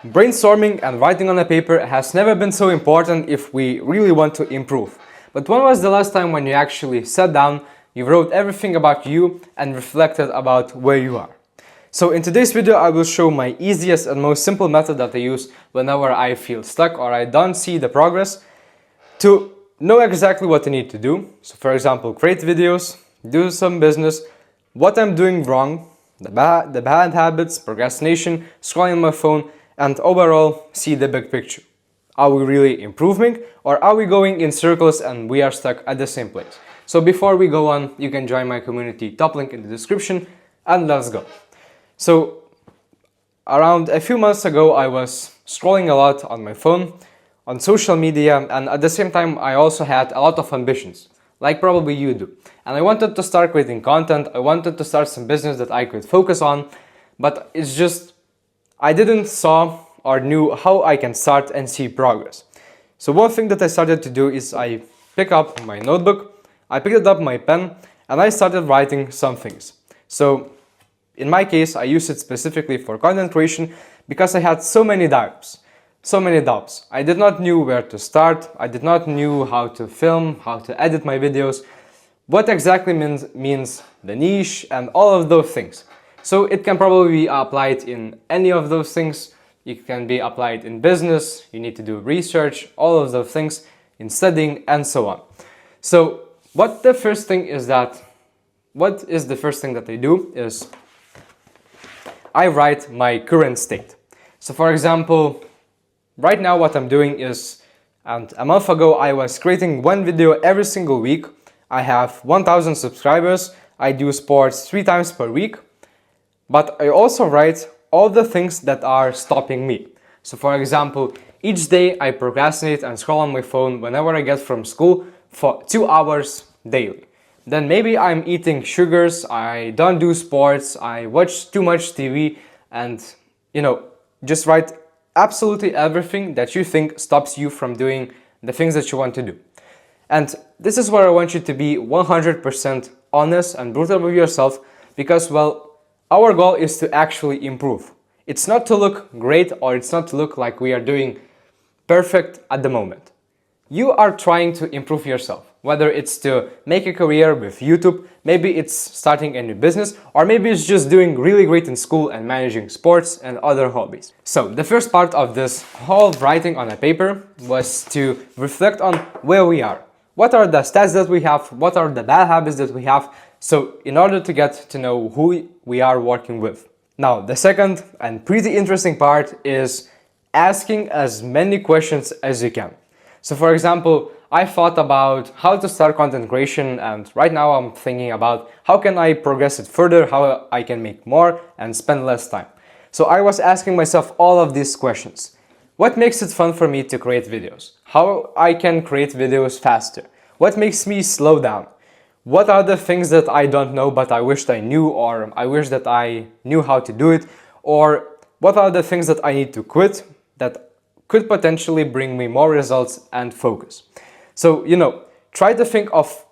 Brainstorming and writing on a paper has never been so important if we really want to improve. But when was the last time when you actually sat down, you wrote everything about you and reflected about where you are? So in today's video, I will show my easiest and most simple method that I use whenever I feel stuck or I don't see the progress to know exactly what I need to do. So for example, create videos, do some business, what I'm doing wrong, the bad habits, procrastination, scrolling on my phone, and overall see the big picture. Are we really improving or are we going in circles and we are stuck at the same place? So before we go on, you can join my community, top link in the description, and let's go. So around a few months ago, I was scrolling a lot on my phone, on social media, and at the same time I also had a lot of ambitions, like probably you do. And I wanted to start creating content, I wanted to start some business that I could focus on, but it's just I didn't saw or knew how I can start and see progress. So one thing that I started to do is I pick up my notebook, I picked up my pen, and I started writing some things. So in my case, I used it specifically for content creation because I had so many doubts. I did not know where to start, I did not know how to film, how to edit my videos, what exactly means the niche and all of those things. So it can probably be applied in any of those things. It can be applied in business, you need to do research, all of those things, in studying and so on. So what is the first thing that I do is I write my current state. So for example, right now what I'm doing is, and a month ago I was creating one video every single week. I have 1000 subscribers, I do sports 3 times per week. But I also write all the things that are stopping me. So for example, each day I procrastinate and scroll on my phone whenever I get from school for 2 hours daily. Then maybe I'm eating sugars, I don't do sports, I watch too much TV, and just write absolutely everything that you think stops you from doing the things that you want to do. And this is where I want you to be 100% honest and brutal with yourself because, well, our goal is to actually improve. It's not to look great or it's not to look like we are doing perfect at the moment. You are trying to improve yourself, whether it's to make a career with YouTube, maybe it's starting a new business, or maybe it's just doing really great in school and managing sports and other hobbies. So the first part of this whole writing on a paper was to reflect on where we are. What are the stats that we have? What are the bad habits that we have? So in order to get to know who we are working with. Now, the second and pretty interesting part is asking as many questions as you can. So for example, I thought about how to start content creation, and right now I'm thinking about how can I progress it further, how I can make more and spend less time. So I was asking myself all of these questions. What makes it fun for me to create videos? How I can create videos faster? What makes me slow down? What are the things that I don't know but I wished I knew, or I wish that I knew how to do it? Or what are the things that I need to quit that could potentially bring me more results and focus? So, try to think of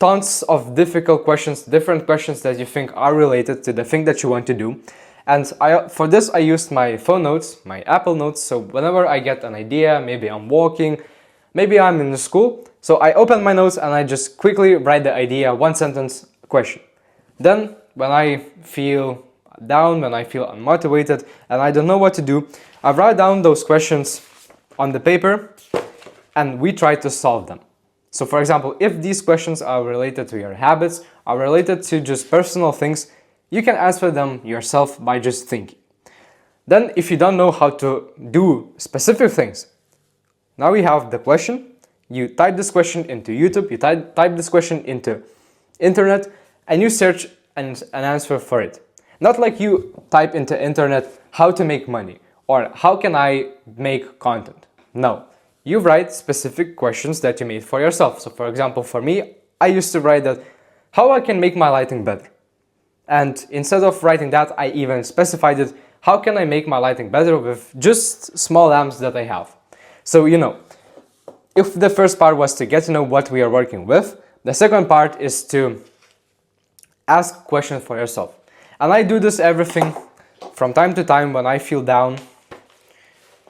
tons of difficult questions, different questions that you think are related to the thing that you want to do. And for this, I used my phone notes, my Apple Notes. So whenever I get an idea, maybe I'm walking, maybe I'm in the school, so I open my notes and I just quickly write the idea, one sentence question. Then when I feel down, when I feel unmotivated and I don't know what to do, I write down those questions on the paper and we try to solve them. So for example, if these questions are related to your habits, are related to just personal things, you can answer them yourself by just thinking. Then if you don't know how to do specific things, now we have the question. You type this question into YouTube, you type this question into internet, and you search an answer for it. Not like you type into internet how to make money or how can I make content. No, you write specific questions that you made for yourself. So for example, for me, I used to write that how I can make my lighting better. And instead of writing that, I even specified it, how can I make my lighting better with just small lamps that I have. So if the first part was to get to know what we are working with, the second part is to ask questions for yourself. And I do this everything from time to time when I feel down.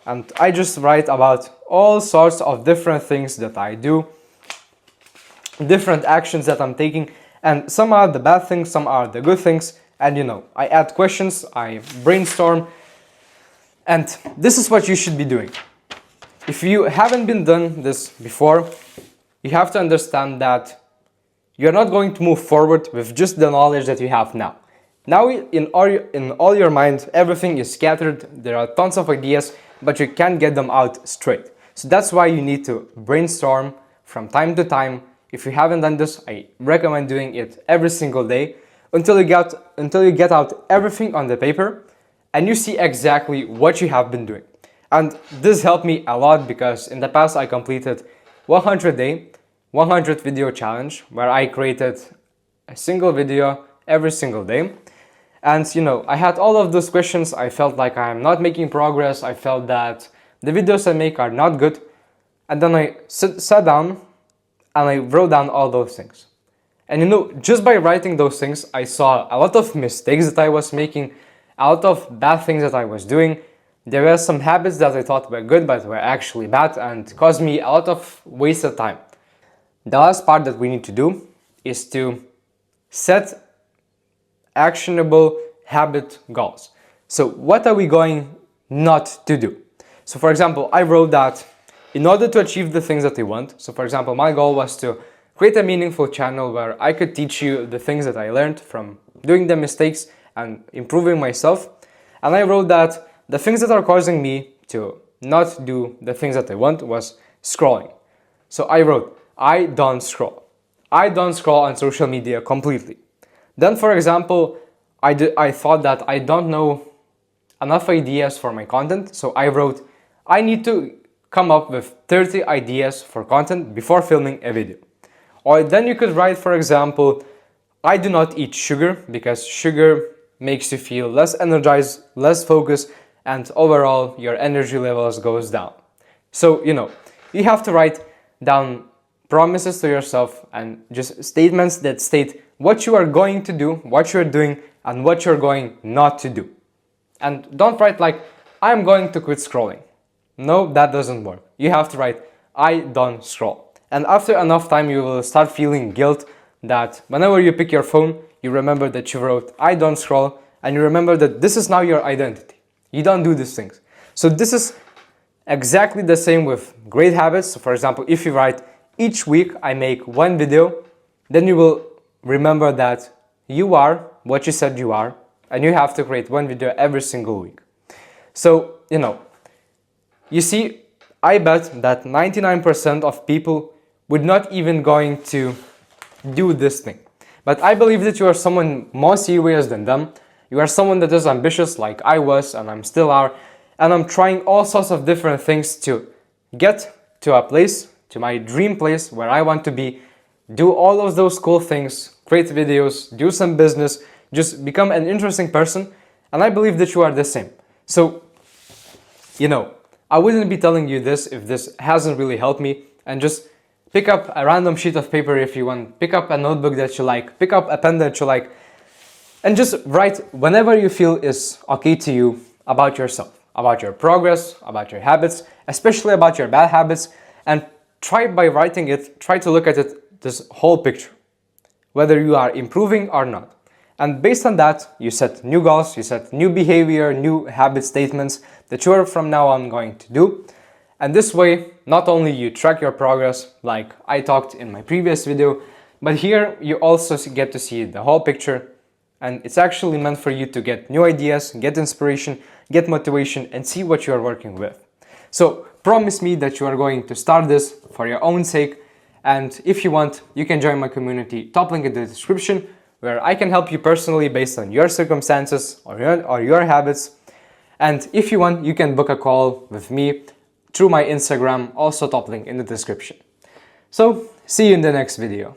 and I just write about all sorts of different things that I do, different actions that I'm taking, and some are the bad things, some are the good things, and I add questions, I brainstorm, and this is what you should be doing. If you haven't been done this before, you have to understand that you're not going to move forward with just the knowledge that you have now. Now in all your mind, everything is scattered, there are tons of ideas, but you can't get them out straight. So that's why you need to brainstorm from time to time. If you haven't done this, I recommend doing it every single day until you get out everything on the paper and you see exactly what you have been doing. And this helped me a lot because in the past I completed 100 video challenge where I created a single video every single day. And I had all of those questions. I felt like I'm not making progress. I felt that the videos I make are not good. And then I sat down and I wrote down all those things. And just by writing those things, I saw a lot of mistakes that I was making, a lot of bad things that I was doing. There were some habits that I thought were good but were actually bad and caused me a lot of wasted time. The last part that we need to do is to set actionable habit goals. So what are we going not to do? So for example, I wrote that in order to achieve the things that I want, so for example, my goal was to create a meaningful channel where I could teach you the things that I learned from doing the mistakes and improving myself. And I wrote that the things that are causing me to not do the things that I want was scrolling. So I wrote, I don't scroll. I don't scroll on social media completely. Then, for example, I thought that I don't know enough ideas for my content, so I wrote, I need to come up with 30 ideas for content before filming a video. Or then you could write, for example, I do not eat sugar because sugar makes you feel less energized, less focused, and overall your energy levels goes down. So, you have to write down promises to yourself and just statements that state what you are going to do, what you're doing, and what you're going not to do. And don't write like, I'm going to quit scrolling. No, that doesn't work. You have to write, I don't scroll. And after enough time, you will start feeling guilt that whenever you pick your phone, you remember that you wrote, I don't scroll, and you remember that this is now your identity. You don't do these things. So this is exactly the same with great habits. So for example, if you write, each week I make one video, then you will remember that you are what you said you are, and you have to create one video every single week. So, you see, I bet that 99% of people would not even going to do this thing. But I believe that you are someone more serious than them. You are someone that is ambitious like I was and I'm still are. And I'm trying all sorts of different things to get to a place, to my dream place where I want to be, do all of those cool things, create videos, do some business, just become an interesting person. And I believe that you are the same. So, I wouldn't be telling you this if this hasn't really helped me. And just pick up a random sheet of paper if you want, pick up a notebook that you like, pick up a pen that you like, and just write whenever you feel is okay to you about yourself, about your progress, about your habits, especially about your bad habits. And try by writing it, try to look at it, this whole picture, whether you are improving or not. And based on that, you set new goals, you set new behavior, new habit statements that you are from now on going to do. And this way, not only you track your progress, like I talked in my previous video, but here you also get to see the whole picture. And it's actually meant for you to get new ideas, get inspiration, get motivation, and see what you are working with. So promise me that you are going to start this for your own sake. And if you want, you can join my community, top link in the description, where I can help you personally based on your circumstances or your habits. And if you want, you can book a call with me through my Instagram, also top link in the description. So see you in the next video.